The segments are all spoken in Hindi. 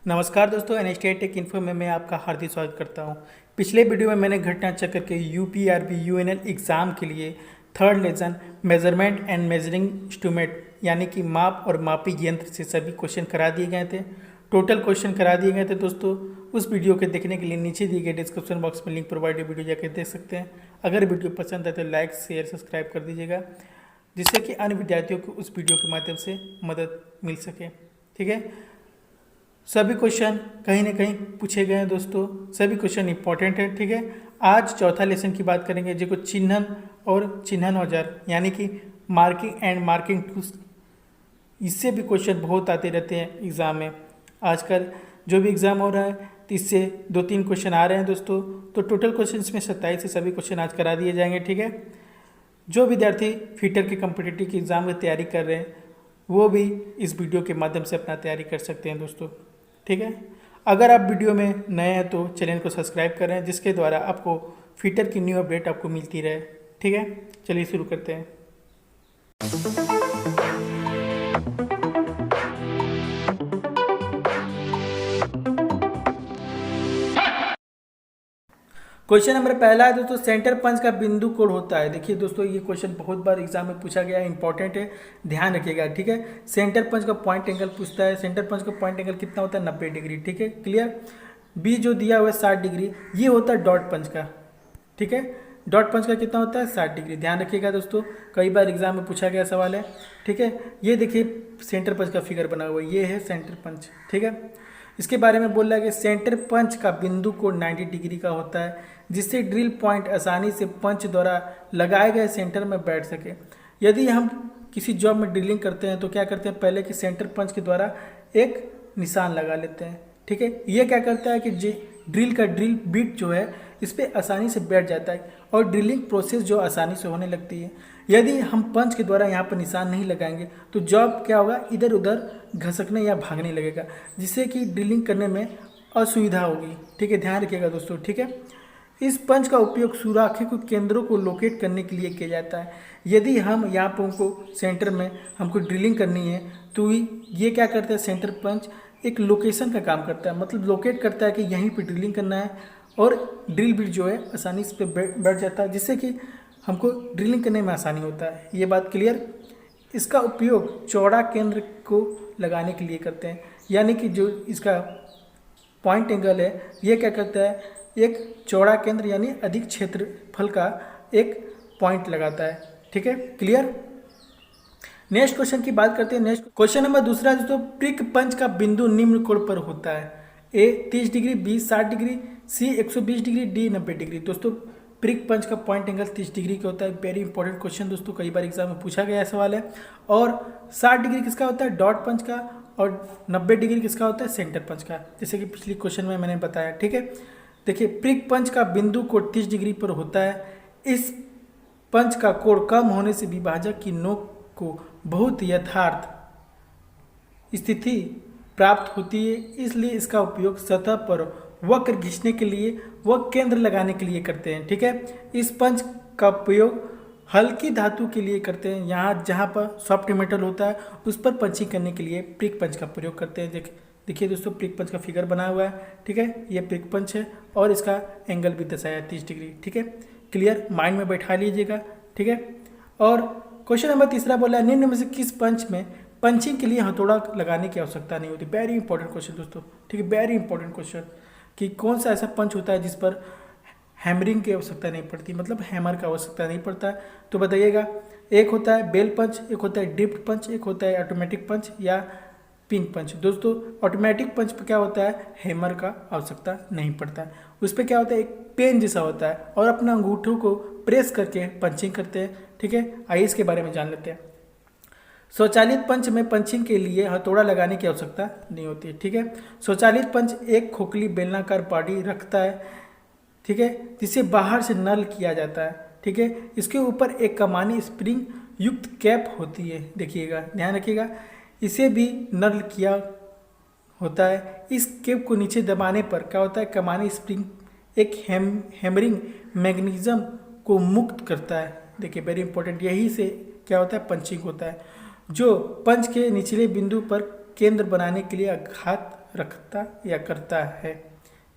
नमस्कार दोस्तों, एनएसटीआई टेक इन्फो में मैं आपका हार्दिक स्वागत करता हूं। पिछले वीडियो में मैंने घटना चक्र के यूपीआरबी यूएनएल एग्ज़ाम के लिए third lesson measurement and measuring instrument यानी कि माप और मापी यंत्र से सभी क्वेश्चन करा दिए गए थे। टोटल क्वेश्चन करा दिए गए थे दोस्तों। उस वीडियो के देखने के लिए नीचे दिए गए डिस्क्रिप्शन बॉक्स में लिंक प्रोवाइड है, वीडियो जाकर देख सकते हैं। अगर वीडियो पसंद आए तो लाइक शेयर सब्सक्राइब कर दीजिएगा, जिससे कि अन्य विद्यार्थियों को उस वीडियो के माध्यम से मदद मिल सके। ठीक है, सभी क्वेश्चन कहीं ना कहीं पूछे गए हैं दोस्तों, सभी क्वेश्चन इंपॉर्टेंट है। ठीक है, आज चौथा लेसन की बात करेंगे, जो चिन्हन और चिन्हन औजार यानी कि मार्किंग एंड मार्किंग टूल्स, इससे भी क्वेश्चन बहुत आते रहते हैं एग्ज़ाम में। आजकल जो भी एग्ज़ाम हो रहा है तो इससे 2-3 क्वेश्चन आ रहे हैं दोस्तों। तो टोटल क्वेश्चन में 27 से सभी क्वेश्चन आज करा दिए जाएंगे। ठीक है, जो विद्यार्थी फीटर के कॉम्पिटिटिव की एग्ज़ाम की तैयारी कर रहे हैं वो भी इस वीडियो के माध्यम से अपना तैयारी कर सकते हैं दोस्तों। ठीक है, अगर आप वीडियो में नए हैं तो चैनल को सब्सक्राइब करें, जिसके द्वारा आपको फीटर की न्यू अपडेट आपको मिलती रहे। ठीक है, चलिए शुरू करते हैं। क्वेश्चन नंबर पहला है दोस्तों, सेंटर पंच का बिंदु कोण होता है। देखिए दोस्तों, ये क्वेश्चन बहुत बार एग्जाम में पूछा गया है, इंपॉर्टेंट है, ध्यान रखिएगा। ठीक है, सेंटर पंच का पॉइंट एंगल पूछता है। सेंटर पंच का पॉइंट एंगल कितना होता है? 90 डिग्री। ठीक है, क्लियर। बी जो दिया हुआ है 60 डिग्री, ये होता है डॉट पंच का। ठीक है, डॉट पंच का कितना होता है? 60 डिग्री। ध्यान रखिएगा दोस्तों, कई बार एग्जाम में पूछा गया सवाल है। ठीक है, ये देखिए सेंटर पंच का फिगर बना हुआ है, ये है सेंटर पंच। ठीक है, इसके बारे में बोल रहा है कि सेंटर पंच का बिंदु कोण 90 डिग्री का होता है, जिससे ड्रिल पॉइंट आसानी से पंच द्वारा लगाए गए सेंटर में बैठ सके। यदि हम किसी जॉब में ड्रिलिंग करते हैं तो क्या करते हैं, पहले कि सेंटर पंच के द्वारा एक निशान लगा लेते हैं। ठीक है, ये क्या करता है कि ड्रिल का ड्रिल बिट जो है इस पर आसानी से बैठ जाता है और ड्रिलिंग प्रोसेस जो आसानी से होने लगती है। यदि हम पंच के द्वारा यहाँ पर निशान नहीं लगाएंगे तो जॉब क्या होगा, इधर उधर घसकने या भागने लगेगा, जिससे कि ड्रिलिंग करने में असुविधा होगी। ठीक है, ध्यान रखिएगा दोस्तों। ठीक है, इस पंच का उपयोग सुराखे को केंद्रों को लोकेट करने के लिए किया जाता है। यदि हम यहाँ पर उनको सेंटर में हमको ड्रिलिंग करनी है तो ये क्या करता है, सेंटर पंच एक लोकेशन का काम करता है, मतलब लोकेट करता है कि यहीं पे ड्रिलिंग करना है और ड्रिल बिट जो है आसानी से बैठ जाता है, जिससे कि हमको ड्रिलिंग करने में आसानी होता है। ये बात क्लियर। इसका उपयोग चौड़ा केंद्र को लगाने के लिए करते हैं, यानी कि जो इसका पॉइंट एंगल है ये क्या करता है, एक चौड़ा केंद्र यानी अधिक क्षेत्रफल का एक पॉइंट लगाता है। ठीक है, क्लियर। नेक्स्ट क्वेश्चन की बात करते हैं। नेक्स्ट क्वेश्चन नंबर दूसरा दोस्तों, प्रिक पंच का बिंदु निम्न कोण पर होता है। ए 30 डिग्री, बी 60 डिग्री, सी 120 डिग्री, डी 90 डिग्री। दोस्तों प्रिक पंच का पॉइंट एंगल 30 डिग्री का होता है। वेरी इंपॉर्टेंट क्वेश्चन दोस्तों, कई बार एग्जाम में पूछा गया सवाल है। और 60 डिग्री किसका होता है? डॉट पंच का। और 90 डिग्री किसका होता है? सेंटर पंच का, जैसे कि पिछली क्वेश्चन में मैंने बताया। ठीक है, देखिए प्रिक पंच का बिंदु कोण 30 डिग्री पर होता है। इस पंच का कोण कम होने से विभाजक की नोक को बहुत यथार्थ स्थिति प्राप्त होती है, इसलिए इसका उपयोग सतह पर वक्र खींचने के लिए व केंद्र लगाने के लिए करते हैं। ठीक है, इस पंच का उपयोग हल्की धातु के लिए करते हैं, यहाँ जहाँ पर सॉफ्ट मेटल होता है उस पर पंचिंग करने के लिए प्रिक पंच का प्रयोग करते हैं। देखिए दोस्तों, प्रिक पंच का फिगर बना हुआ है। ठीक है, ये प्रिक पंच है और इसका एंगल भी दर्शाया है 30 डिग्री। ठीक है, क्लियर, माइंड में बैठा लीजिएगा। ठीक है, और क्वेश्चन नंबर तीसरा बोला है, निम्न में से किस पंच में पंचिंग के लिए हथौड़ा लगाने की आवश्यकता नहीं होती। वेरी इंपॉर्टेंट क्वेश्चन दोस्तों। ठीक है, वेरी इंपॉर्टेंट क्वेश्चन कि कौन सा ऐसा पंच होता है जिस पर हैमरिंग की आवश्यकता नहीं पड़ती, मतलब हैमर का आवश्यकता नहीं पड़ता है। तो बताइएगा, एक होता है बेल पंच, एक होता है ड्रिफ्ट पंच, एक होता है ऑटोमेटिक पंच या पिन पंच। दोस्तों ऑटोमेटिक पंच पर क्या होता है, हैमर का आवश्यकता नहीं पड़ता है। उस पर क्या होता है, एक पेन जैसा होता है और अपना अंगूठों को प्रेस करके पंचिंग करते हैं। ठीक है, आइए इसके बारे में जान लेते हैं। स्वचालित पंच में पंचिंग के लिए हथौड़ा लगाने की आवश्यकता नहीं होती है। ठीक है, स्वचालित पंच एक खोखली बेलनाकार बॉडी रखता है। ठीक है, जिसे बाहर से नल किया जाता है। ठीक है, इसके ऊपर एक कमानी स्प्रिंग युक्त कैप होती है। देखिएगा, ध्यान रखिएगा, इसे भी नल किया होता है। इस कैप को नीचे दबाने पर क्या होता है, कमानी स्प्रिंग एक हैमरिंग मैग्नीज्म को मुक्त करता है। देखिए वेरी इंपॉर्टेंट, यही से क्या होता है, पंचिंग होता है, जो पंच के निचले बिंदु पर केंद्र बनाने के लिए आघात रखता या करता है।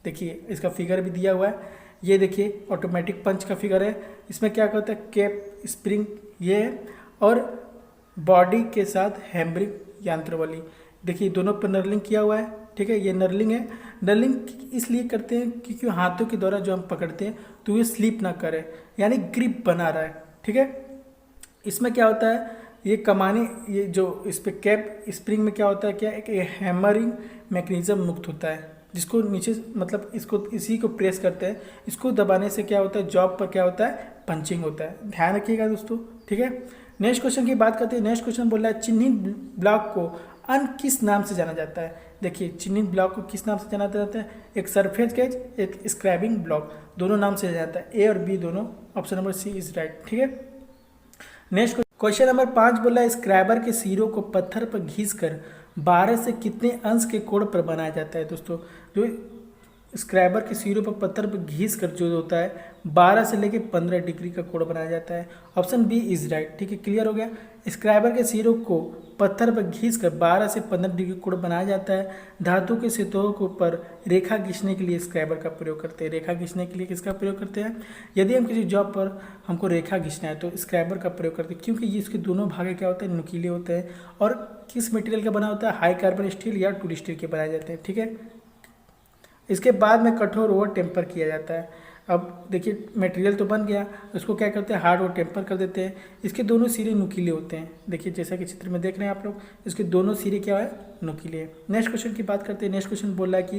देखिए इसका फिगर भी दिया हुआ है, ये देखिए ऑटोमेटिक पंच का फिगर है। इसमें क्या होता है, कैप स्प्रिंग ये है और बॉडी के साथ हैमरिंग यंत्रावली। देखिए दोनों पर नर्लिंग किया हुआ है, ठीक है, ये नर्लिंग है। नर्लिंग इसलिए करते हैं क्योंकि हाथों के द्वारा जो हम पकड़ते हैं तो ये स्लिप ना करे, यानी ग्रिप बना रहा है, ठीक है। इसमें क्या होता है, ये कमानी, ये जो इस पे कैप स्प्रिंग में क्या होता है, क्या एक हैमरिंग मैकेनिज्म मुक्त होता है, जिसको नीचे मतलब इसको इसी को प्रेस करते हैं, इसको दबाने से क्या होता है, जॉब पर क्या होता है, पंचिंग होता है। ध्यान रखिएगा दोस्तों, ठीक है। नेक्स्ट क्वेश्चन की बात करते हैं। नेक्स्ट क्वेश्चन बोल रहा है चिन्हित ब्लॉक को अन्य किस नाम से जाना जाता है। देखिए चिन्हित ब्लॉक को किस नाम से जाना जाता है, एक सरफेस गेज, एक स्क्रैबिंग ब्लॉक, दोनों नाम से जाना जाता है। ए और बी दोनों, option number C is right, ठीक है। नेक्स्ट क्वेश्चन नंबर 5 बोला है स्क्रैबर के सिरों को पत्थर पर घिसकर 12 से कितने अंश के कोण पर बनाया जाता है। दोस्तों जो स्क्रैबर के सिरों पर पत्थर पर घिस कर जो होता है 12 से लेकर 15 डिग्री का कोण बनाया जाता है। ऑप्शन बी इज राइट, ठीक है, क्लियर हो गया। स्क्रैबर के सिरों को पत्थर पर घिस कर 12 से 15 डिग्री कोण बनाया जाता है। धातु के सतहों के ऊपर रेखा खींचने के लिए स्क्रैबर का प्रयोग करते हैं। रेखा खींचने के लिए किसका प्रयोग करते हैं, यदि हम किसी जॉब पर हमको रेखा खींचना है तो स्क्रैबर का प्रयोग करते हैं, क्योंकि ये इसके दोनों भाग क्या होते हैं, नुकीले होते हैं। और किस मटेरियल का बना होता है, हाई कार्बन स्टील या टूल स्टील के बनाए जाते हैं, ठीक है। इसके बाद में कठोर और टेम्पर किया जाता है। अब देखिए मटेरियल तो बन गया, उसको क्या करते हैं, हार्ड और टेम्पर कर देते हैं। इसके दोनों सिरे नुकीले होते हैं। देखिए जैसा कि चित्र में देख रहे हैं आप लोग, इसके दोनों सिरे क्या है, नुकीले हैं। नेक्स्ट क्वेश्चन की बात करते हैं। नेक्स्ट क्वेश्चन बोल रहा है कि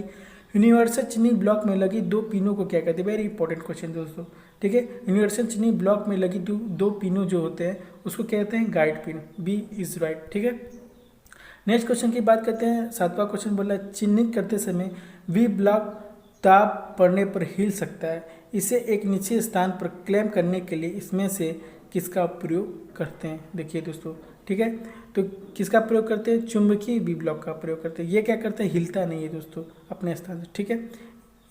यूनिवर्सल चिन्हित ब्लॉक में लगी 2 पिनों को क्या कहते हैं। वेरी इंपॉर्टेंट क्वेश्चन दोस्तों, ठीक है। यूनिवर्सल चिन्हित ब्लॉक में लगी दो पिनों जो होते हैं उसको कहते हैं guide pin. B is right, ठीक है। नेक्स्ट क्वेश्चन की बात करते हैं। 7वां क्वेश्चन बोल रहा है चिन्हित करते समय वी ब्लॉक दाब पड़ने पर हिल सकता है। इसे एक निश्चित स्थान पर क्लेम करने के लिए इसमें से किसका प्रयोग करते हैं। देखिए दोस्तों, ठीक है, तो किसका प्रयोग करते हैं, चुंबकीय वी ब्लॉक का प्रयोग करते हैं। ये क्या करता है, हिलता नहीं है दोस्तों अपने स्थान से, ठीक है,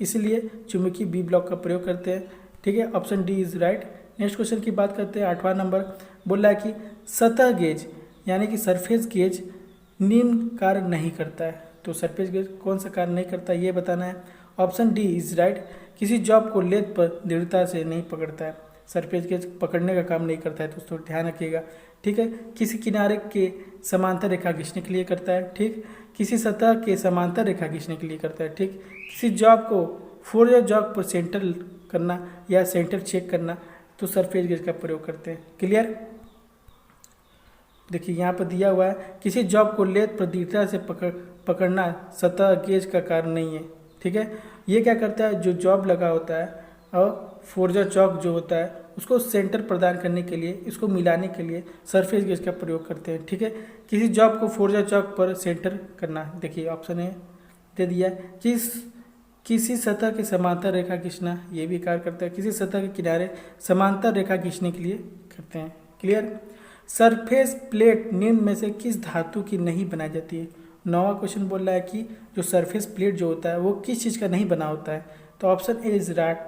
इसलिए चुंबकीय वी ब्लॉक का प्रयोग करते हैं, ठीक है। Option D is right. Next question की बात करते हैं। 8वां नंबर बोल रहा है कि सतह गेज यानी कि सरफेस गेज निम्न कार्य नहीं करता है। तो सरफेस गेज कौन सा कार्य नहीं करता ये बताना है। Option D is right. किसी जॉब को लेद पर दृढ़ता से नहीं पकड़ता है। सरफेस गेज पकड़ने का काम नहीं करता है दोस्तों, ध्यान रखिएगा, ठीक है। किसी किनारे के समांतर रेखा खींचने के लिए करता है, ठीक। किसी सतह के समांतर रेखा खींचने के लिए करता है, ठीक। किसी जॉब को फोरियर जॉब पर सेंटर करना या सेंटर चेक करना तो सरफेस गेज का प्रयोग करते हैं, क्लियर। देखिए यहाँ पर दिया हुआ है किसी जॉब को लेद पर दृढ़ता से पकड़ना सतह गेज का कार्य नहीं है, ठीक है। ये क्या करता है, जो जॉब लगा होता है और फोर्जर चौक जो होता है उसको सेंटर प्रदान करने के लिए, इसको मिलाने के लिए सरफेस गेज का प्रयोग करते हैं, ठीक है। किसी जॉब को फोर्जर चौक पर सेंटर करना, देखिए ऑप्शन ए दे दिया। किसी सतह के समांतर रेखा खींचना, ये भी कार्य करता है। किसी सतह के किनारे समांतर रेखा खींचने के लिए करते हैं, क्लियर। सरफेस प्लेट निम्न में से किस धातु की नहीं बनाई जाती है। 9वां क्वेश्चन बोल रहा है कि जो सरफेस प्लेट जो होता है वो किस चीज़ का नहीं बना होता है। तो ऑप्शन ए इज राइट,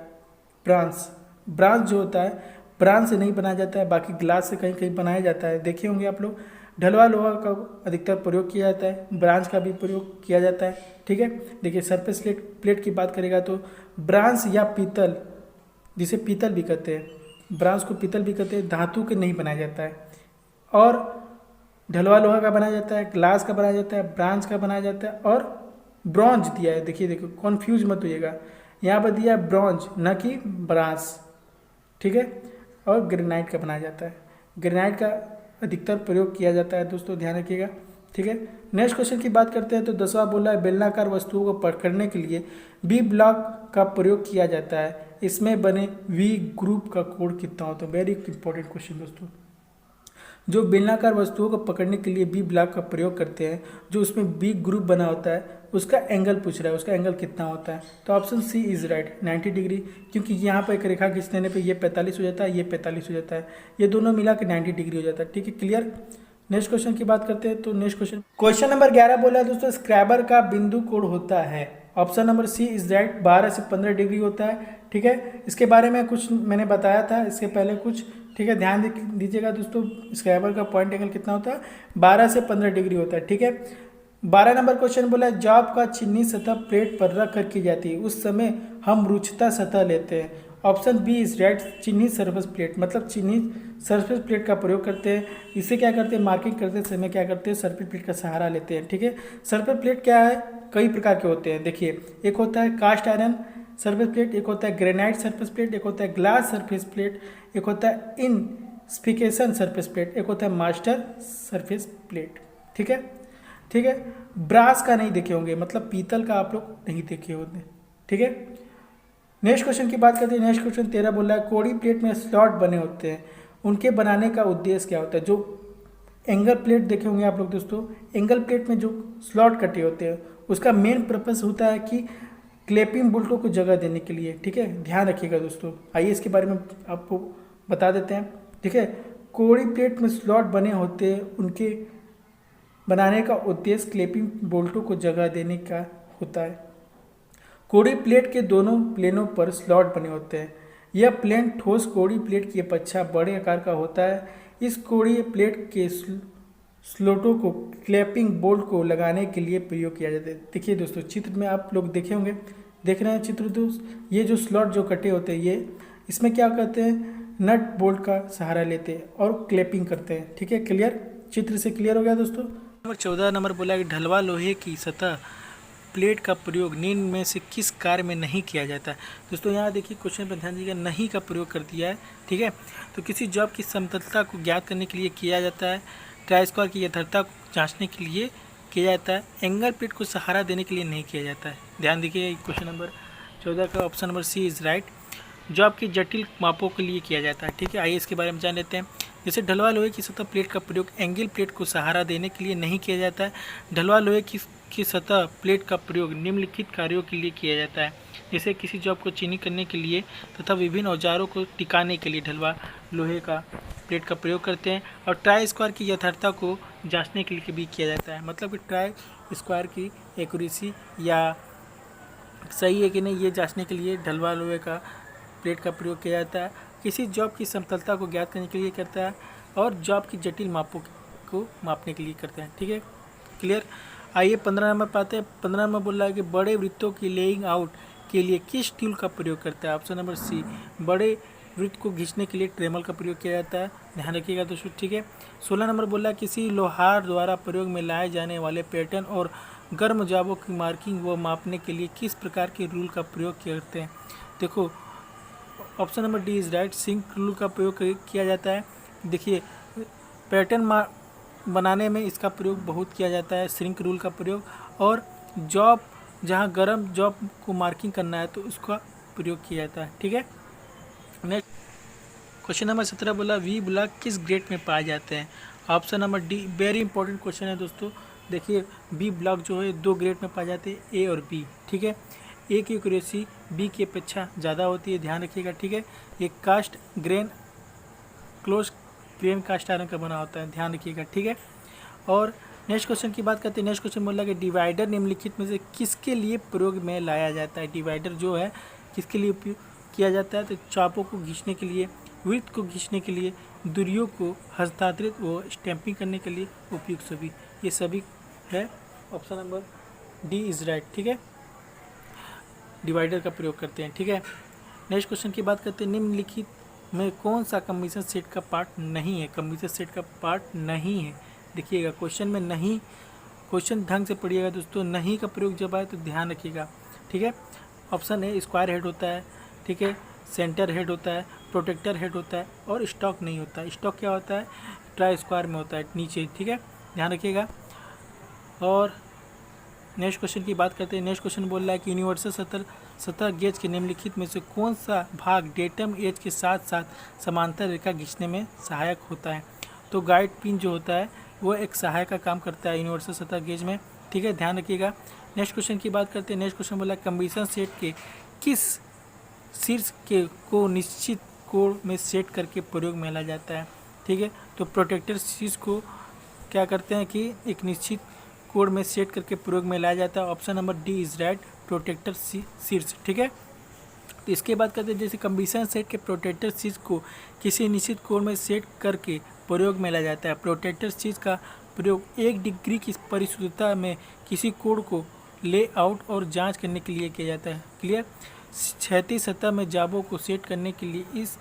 ब्रांस। ब्रांस जो होता है ब्रांस से नहीं बनाया जाता है, बाकी ग्लास से कहीं कहीं बनाया जाता है। देखे होंगे आप लोग, ढलवा लोहा का अधिकतर प्रयोग किया जाता है, ब्रांस का भी प्रयोग किया जाता है, ठीक है। देखिए सरफेस प्लेट की बात करेगा तो ब्रांस या पीतल, जिसे पीतल भी कहते हैं, ब्रांस को पीतल भी कहते हैं, धातु के नहीं बनाया जाता है। और ढलवा लोहा का बनाया जाता है, ग्लास का बनाया जाता है, ब्रांच का बनाया जाता है और ब्रॉन्ज दिया है। देखिए कन्फ्यूज मत होइएगा, यहाँ पर दिया है ब्रॉन्ज न कि ब्रांस, ठीक है। और ग्रेनाइट का बनाया जाता है, ग्रेनाइट का अधिकतर प्रयोग किया जाता है दोस्तों, ध्यान रखिएगा, ठीक है। नेक्स्ट क्वेश्चन की बात करते हैं। तो 10वां बोला है बेलनाकार वस्तुओं को पकड़ने के लिए बी ब्लॉक का प्रयोग किया जाता है, इसमें बने वी ग्रुप का कोण कितना होता है। वेरी इंपॉर्टेंट क्वेश्चन दोस्तों। जो बेलनाकार वस्तुओं को पकड़ने के लिए बी ब्लॉक का प्रयोग करते हैं, जो उसमें बी ग्रुप बना होता है, उसका एंगल पूछ रहा है, उसका एंगल कितना होता है। तो option C is right, 90 degree, क्योंकि यहाँ पर एक रेखा खींच देने पे ये 45 हो जाता है, ये 45 हो जाता है, ये दोनों मिला के 90 डिग्री हो जाता है, ठीक है, क्लियर। नेक्स्ट क्वेश्चन की बात करते हैं। तो नेक्स्ट क्वेश्चन नंबर 11 बोला है दोस्तों स्क्रैबर का बिंदु कोण होता है। Option number C is right, 12 से 15 डिग्री होता है, ठीक है। इसके बारे में कुछ मैंने बताया था इसके पहले कुछ, ठीक है, ध्यान दीजिएगा दोस्तों। स्क्रैबर का पॉइंट एंगल कितना होता है, 12 से 15 डिग्री होता है, ठीक है। 12 नंबर क्वेश्चन बोला है जॉब का चीनी सतह प्लेट पर रख कर की जाती है, उस समय हम रुचता सतह लेते हैं। ऑप्शन बी इज राइट, चीनी सरफेस प्लेट, मतलब चीनी सरफेस प्लेट का प्रयोग करते हैं। इसे क्या करते हैं, मार्किंग करते समय क्या करते हैं, सरफेस प्लेट का सहारा लेते हैं। ठीक है, सरफेस प्लेट क्या है, कई प्रकार के होते हैं। देखिए, एक होता है कास्ट आयरन सरफेस प्लेट, एक होता है ग्रेनाइट सरफेस प्लेट, एक होता है ग्लास सरफेस प्लेट, एक होता है इनस्फिकेशन सरफेस प्लेट, एक होता है मास्टर सरफेस प्लेट। ठीक है, ठीक है। ब्रास का नहीं देखे होंगे, मतलब पीतल का आप लोग नहीं देखे होंगे। ठीक है, नेक्स्ट क्वेश्चन की बात करते हैं। नेक्स्ट क्वेश्चन 13 बोला है कोड़ी प्लेट में स्लॉट बने होते हैं, उनके बनाने का उद्देश्य क्या होता है। जो एंगल प्लेट देखे होंगे आप लोग दोस्तों, एंगल प्लेट में जो स्लॉट कटे होते हैं उसका मेन पर्पस होता है कि क्लैपिंग बोल्टों को जगह देने के लिए। ठीक है, ध्यान रखिएगा दोस्तों। आइए इसके बारे में आपको बता देते हैं। ठीक है, कोड़ी प्लेट में स्लॉट बने होते हैं, उनके बनाने का उद्देश्य क्लैपिंग बोल्टों को जगह देने का होता है। कोड़ी प्लेट के दोनों प्लेनों पर स्लॉट बने होते हैं। यह प्लेन ठोस कोड़ी प्लेट की अपेक्षा बड़े आकार का होता है। इस कोड़ी प्लेट के स्लॉटों को क्लैपिंग बोल्ट को लगाने के लिए प्रयोग किया जाता है। देखिए दोस्तों, चित्र में आप लोग देखे होंगे, देख रहे हैं चित्र दोस्त, ये जो स्लॉट जो कटे होते हैं, ये इसमें क्या करते हैं, नट बोल्ट का सहारा लेते हैं और क्लैपिंग करते हैं। ठीक है, क्लियर, चित्र से क्लियर हो गया दोस्तों। नंबर 14 नंबर बोला कि ढलवा लोहे की सतह प्लेट का प्रयोग निम्न में से किस कार्य में नहीं किया जाता है। दोस्तों यहाँ देखिए क्वेश्चन पर ध्यान दीजिएगा, नहीं का प्रयोग कर दिया है। ठीक है, तो किसी जॉब की समतलता को ज्ञात करने के लिए किया जाता है, ट्राई स्क्वायर की यथार्थता को जांचने के लिए किया जाता है, एंगल प्लेट को सहारा देने के लिए नहीं किया जाता है। ध्यान दीजिए क्वेश्चन नंबर 14 का option number C is right, job की जटिल मापों के लिए किया जाता है। ठीक है, आइए इसके बारे में जान लेते हैं। जैसे ढलवा लोहे की सतह प्लेट का प्रयोग एंगल प्लेट को सहारा देने के लिए नहीं किया जाता है। ढलवा लोहे की सतह प्लेट का प्रयोग निम्नलिखित कार्यों के लिए किया जाता है, जैसे किसी जॉब को चीनी करने के लिए तथा विभिन्न औजारों को टिकाने के लिए ढलवा लोहे का प्लेट का प्रयोग करते हैं, और ट्राई स्क्वायर की यथार्थता को जांचने के लिए भी किया जाता है। मतलब कि ट्राई स्क्वायर की एक्यूरेसी या सही है कि नहीं, ये जांचने के लिए ढलवा लोहे का प्लेट का प्रयोग किया जाता है। किसी जॉब की समतलता को ज्ञात करने के लिए करता है, और जॉब की जटिल मापों को मापने के लिए करते हैं। ठीक है, क्लियर। आइए 15 नंबर पाते हैं। 15 नंबर बोल रहा है कि बड़े वृत्तों की लेइंग आउट के लिए किस टूल का प्रयोग करता है। ऑप्शन नंबर सी, बड़े वृत्त को खींचने के लिए ट्रेमल का प्रयोग किया जाता है। ध्यान रखिएगा दोस्तों। ठीक है, 16 नंबर बोल रहा है किसी लोहार द्वारा प्रयोग में लाए जाने वाले पैटर्न और गर्म जॉबों की मार्किंग व मापने के लिए किस प्रकार के रूल का प्रयोग करते हैं। देखो, option number D is right, सिंक रूल का प्रयोग किया जाता है। देखिए, पैटर्न बनाने में इसका प्रयोग बहुत किया जाता है, श्रिंक रूल का प्रयोग, और जॉब जहां गर्म जॉब को मार्किंग करना है तो उसका प्रयोग किया जाता है। ठीक है, नेक्स्ट क्वेश्चन नंबर 17 बोला वी ब्लॉक किस ग्रेड में पाए जाते हैं। Option number D, very important question है दोस्तों। देखिए, बी ब्लॉक जो है 2 ग्रेड में पाए जाते हैं, ए और बी। ठीक है, ए की एक्यूरेसी बी की अपेक्षा ज़्यादा होती है, ध्यान रखिएगा। ठीक है, ये cast grain close grain cast iron का बना होता है, ध्यान रखिएगा। ठीक है, और नेक्स्ट क्वेश्चन की बात करते हैं। नेक्स्ट क्वेश्चन बोला कि डिवाइडर निम्नलिखित में से किसके लिए प्रयोग में लाया जाता है। डिवाइडर जो है किसके लिए उपयोग किया जाता है, तो चापों को खींचने के लिए, वृत्त को खींचने के लिए, दूरियों को हस्तांतरित व स्टैंपिंग करने के लिए उपयुक्त सभी, ये सभी है। Option number D is right. ठीक है, डिवाइडर का प्रयोग करते हैं। ठीक है, नेक्स्ट क्वेश्चन की बात करते हैं। निम्नलिखित में कौन सा कमीशन सेट का पार्ट नहीं है। कमीशन सेट का पार्ट नहीं है, देखिएगा क्वेश्चन में नहीं, क्वेश्चन ढंग से पढ़िएगा दोस्तों। नहीं का प्रयोग जब आए तो ध्यान रखिएगा। ठीक है, ऑप्शन ए स्क्वायर हेड होता है। ठीक है, सेंटर हेड होता है, प्रोटेक्टर हेड होता है, और स्टॉक नहीं होता है। स्टॉक क्या होता है, ट्राई स्क्वायर में होता है नीचे। ठीक है, ध्यान रखिएगा। और नेक्स्ट क्वेश्चन की बात करते हैं। नेक्स्ट क्वेश्चन बोल रहा है कि यूनिवर्सल सतह गेज के निम्नलिखित में से कौन सा भाग डेटम एज के साथ साथ समांतर रेखा खींचने में सहायक होता है। तो गाइड पिन जो होता है वो एक सहायक का काम करता है यूनिवर्सल सतह गेज में। ठीक है, ध्यान रखिएगा। नेक्स्ट क्वेश्चन की बात करते हैं। नेक्स्ट क्वेश्चन बोला कमीशन सेट के किस शीर्ष के को निश्चित कोण में सेट करके प्रयोग में लाया जाता है। ठीक है, तो प्रोटेक्टर शीर्ष को क्या करते हैं कि एक निश्चित कोण में सेट करके प्रयोग में लाया जाता है। Option number D is right, protractor शीर्ष। ठीक है, तो इसके बाद कहते हैं जैसे कमीशन सेट के प्रोटेक्टर शीर्ष को किसी निश्चित कोण में सेट करके प्रयोग में लाया जाता है। प्रोटेक्टर शीर्ष का प्रयोग 1 डिग्री की परिशुद्धता में किसी कोण को लेआउट और जांच करने के लिए किया जाता है। क्लियर। क्षैतिज सतह में जाबों को सेट करने के लिए इस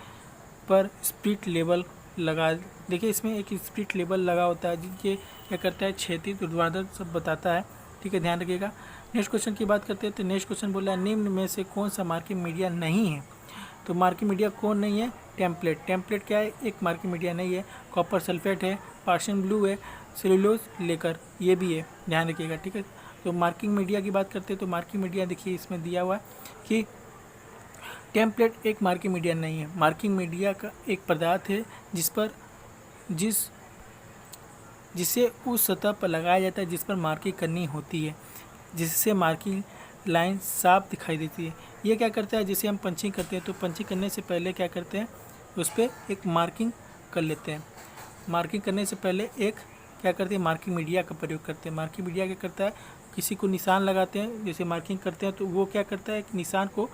पर स्प्लिट लेवल लगा, देखिए इसमें एक स्प्लिट लेवल लगा होता है जिसके क्या करता है क्षैतिज ऊर्ध्वाधर सब बताता है। ठीक है, ध्यान रखिएगा। नेक्स्ट क्वेश्चन की बात करते हैं तो नेक्स्ट क्वेश्चन बोला है निम्न में से कौन सा मार्किंग मीडिया नहीं है। तो मार्किंग मीडिया कौन नहीं है? टेम्पलेट। टेम्पलेट क्या है? एक मार्किंग मीडिया नहीं है। कॉपर सल्फेट है, पार्शियन ब्लू है, सेलुलोज लेकर ये भी है, ध्यान रखिएगा। ठीक है, तो मार्किंग मीडिया की बात करते हैं तो मार्किंग मीडिया देखिए इसमें दिया हुआ है कि टेम्पलेट एक मार्किंग मीडिया नहीं है। मार्किंग मीडिया का एक पदार्थ है जिसे उस सतह पर लगाया जाता है जिस पर मार्किंग करनी होती है, जिससे मार्किंग लाइन साफ दिखाई देती है। ये क्या करता है, जैसे हम पंचिंग करते हैं तो पंचिंग करने से पहले क्या करते हैं, उस पर एक मार्किंग कर लेते हैं। मार्किंग करने से पहले एक क्या करते हैं, मार्किंग मीडिया का प्रयोग करते हैं। मार्किंग मीडिया क्या करता है, किसी को निशान लगाते हैं, जैसे मार्किंग करते हैं तो वो क्या करता है, निशान को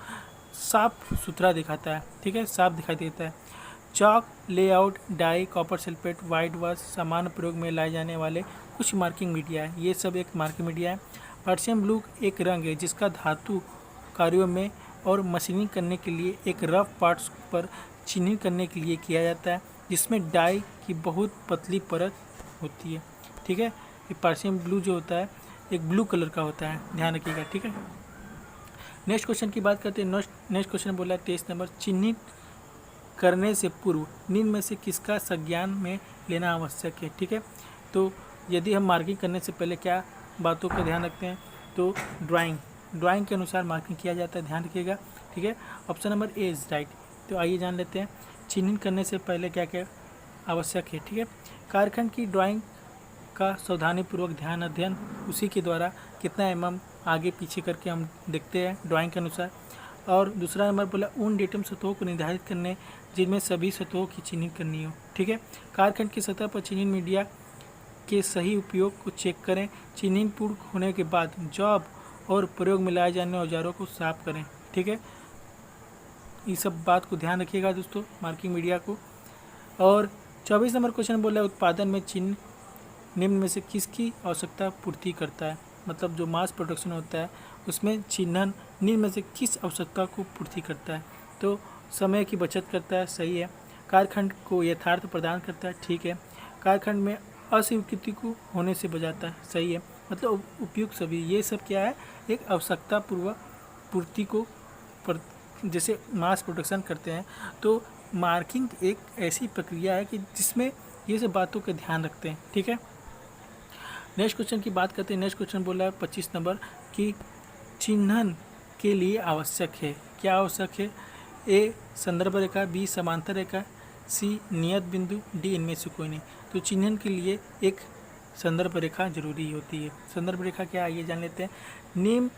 साफ सुथरा दिखाता है। ठीक है, साफ दिखाई देता है। Chalk, layout, dye, copper sulphate, white wash सामान्य प्रयोग में लाए जाने वाले कुछ मार्किंग मीडिया है। ये सब एक मार्किंग मीडिया है। पर्शियन ब्लू एक रंग है जिसका धातु कार्यों में और मशीनिंग करने के लिए एक रफ पार्ट्स पर चिन्हित करने के लिए किया जाता है, जिसमें डाई की बहुत पतली परत होती है। ठीक है, ये पर्शियन ब्लू जो होता है एक ब्लू कलर का होता है, ध्यान रखिएगा। ठीक है, नेक्स्ट क्वेश्चन की बात करते हैं। नेक्स्ट क्वेश्चन बोला है 23 नंबर, चिन्हित करने से पूर्व निम्न में से किसका संज्ञान में लेना आवश्यक है। ठीक है, तो यदि हम मार्किंग करने से पहले क्या बातों का ध्यान रखते हैं, तो ड्राइंग के अनुसार मार्किंग किया जाता है, ध्यान रखिएगा। ठीक है, option number A is right. तो आइए जान लेते हैं चिन्हित करने से पहले क्या क्या आवश्यक है। ठीक है, कार्यखंड की ड्राइंग का सावधानीपूर्वक ध्यान अध्ययन, उसी के द्वारा कितना mm आगे पीछे करके हम देखते हैं ड्राइंग के अनुसार। और दूसरा नंबर बोला उन डेटम सतहों को निर्धारित करने जिनमें सभी सतहों की चिन्हित करनी हो। ठीक है, कार्यखंड की सतह पर चिन्हित मीडिया के सही उपयोग को चेक करें। चिन्हित पूर्ण होने के बाद जॉब और प्रयोग में लाए जाने औजारों को साफ करें। ठीक है, ये सब बात को ध्यान रखिएगा दोस्तों, मार्किंग मीडिया को। और 24 नंबर क्वेश्चन बोला है उत्पादन में चिन्ह निम्न में से किसकी आवश्यकता पूर्ति करता है। मतलब जो मास प्रोडक्शन होता है उसमें चिन्हन निम्न में से किस आवश्यकता को पूर्ति करता है। तो समय की बचत करता है, सही है। कार्यखंड को यथार्थ प्रदान करता है, ठीक है। कार्यखंड में अस्वीकृति को होने से बचाता है, सही है। मतलब उपयुक्त सभी, ये सब क्या है, एक आवश्यकता पूर्वक पूर्ति को जैसे मास प्रोडक्शन करते हैं। तो मार्किंग एक ऐसी प्रक्रिया है कि जिसमें ये सब बातों का ध्यान रखते हैं। ठीक है, नेक्स्ट क्वेश्चन की बात करते हैं। नेक्स्ट क्वेश्चन बोला है 25 नंबर कि चिन्हन के लिए आवश्यक है, क्या आवश्यक है। ए संदर्भ रेखा, बी समांतर रेखा, सी नियत बिंदु, डी इनमें से कोई नहीं। तो चिन्हन के लिए एक संदर्भ रेखा जरूरी होती है। संदर्भ रेखा क्या है, ये जान लेते हैं। निम्न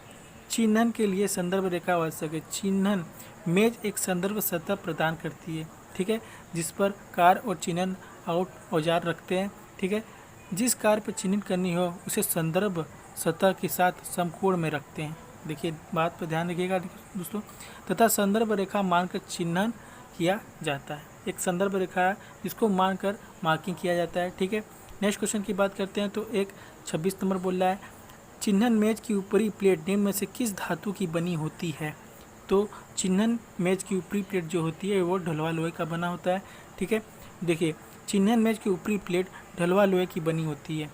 चिन्हन के लिए संदर्भ रेखा आवश्यक है। चिन्हन मेज एक संदर्भ सतह प्रदान करती है, ठीक है, जिस पर कार और चिन्हन आउट औजार रखते हैं। ठीक है, जिस कार पर चिन्हित करनी हो उसे संदर्भ सतह के साथ समकोण में रखते हैं। देखिए बात पर ध्यान रखिएगा दोस्तों। तथा संदर्भ रेखा मानकर चिन्हन किया जाता है। एक संदर्भ रेखा जिसको मानकर मार्किंग किया जाता है। ठीक है, नेक्स्ट क्वेश्चन की बात करते हैं। तो एक 26 नंबर बोल रहा है चिन्हन मेज की ऊपरी प्लेट निम्न में से किस धातु की बनी होती है। तो चिन्हन मेज की ऊपरी प्लेट जो होती है वो ढलवा लोहे का बना होता है। ठीक है, देखिए चिन्हन मेज की ऊपरी प्लेट ढलवा लोहे की बनी होती है।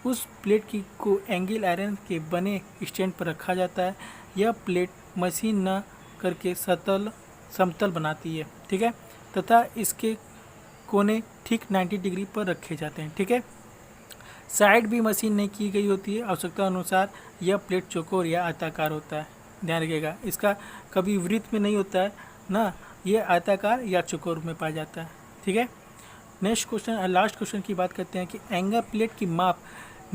उस प्लेट को एंगल आयरन के बने स्टैंड पर रखा जाता है। यह प्लेट मशीन न करके समतल बनाती है। ठीक है, तथा इसके कोने ठीक 90 डिग्री पर रखे जाते हैं। ठीक है, साइड भी मशीन नहीं की गई होती है। आवश्यकता अनुसार यह प्लेट चौकोर या आयताकार होता है, ध्यान रखिएगा। इसका कभी वृत्त में नहीं होता है ना, ये आयताकार या चौकोर में पाया जाता है। ठीक है, नेक्स्ट क्वेश्चन, लास्ट क्वेश्चन की बात करते हैं कि एंगल प्लेट की माप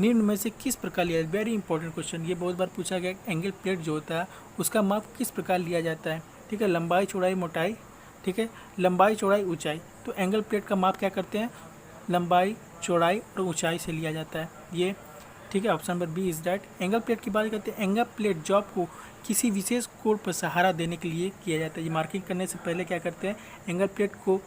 निम्न में से किस प्रकार लिया जाए। वेरी इंपॉर्टेंट क्वेश्चन, ये बहुत बार पूछा गया। एंगल प्लेट जो होता है उसका माप किस प्रकार लिया जाता है। ठीक है, लंबाई चौड़ाई मोटाई, ठीक है, लंबाई चौड़ाई ऊंचाई। तो एंगल प्लेट का माप क्या करते हैं, लंबाई चौड़ाई और ऊंचाई से लिया जाता है ये। ठीक है, option number B is right. Angle plate की बात करते हैं। एंगल प्लेट जॉब को किसी विशेष कोण पर सहारा देने के लिए किया जाता है। ये मार्किंग करने से पहले क्या करते हैं, एंगल प्लेट को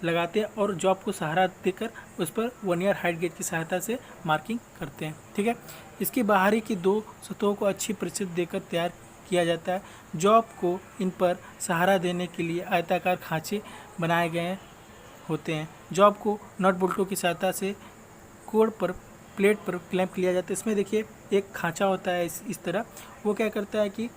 लगाते हैं और जॉब को सहारा देकर उस पर वर्नियर हाइट गेज की सहायता से मार्किंग करते हैं। ठीक है, इसकी बाहरी की 2 सतहों को अच्छी प्रतिशत देकर तैयार किया जाता है। जॉब को इन पर सहारा देने के लिए आयताकार खांचे बनाए गए होते हैं। जॉब को नट बोल्टों की सहायता से कोड पर प्लेट पर क्लैंप किया जाता है। इसमें देखिए एक खांचा होता है इस तरह, वो क्या करता है कि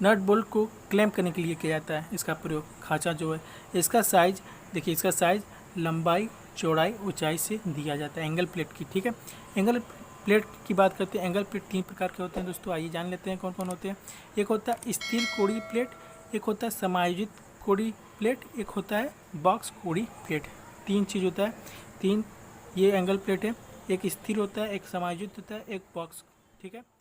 नट बोल्ट को क्लैंप करने के लिए किया जाता है इसका प्रयोग। खांचा जो है इसका साइज देखिए, इसका साइज लंबाई चौड़ाई ऊंचाई से दिया जाता है एंगल प्लेट की। ठीक है, एंगल प्लेट की बात करते हैं। एंगल प्लेट 3 प्रकार के होते हैं दोस्तों, आइए जान लेते हैं कौन कौन होते हैं। एक होता है स्थिर कोणीय प्लेट, एक होता है समायोजित कोणीय प्लेट, एक होता है बॉक्स कोणीय प्लेट। 3 चीज़ होता है, 3 ये एंगल प्लेट है। एक स्थिर होता है, एक समायोजित होता है, एक बॉक्स। ठीक है।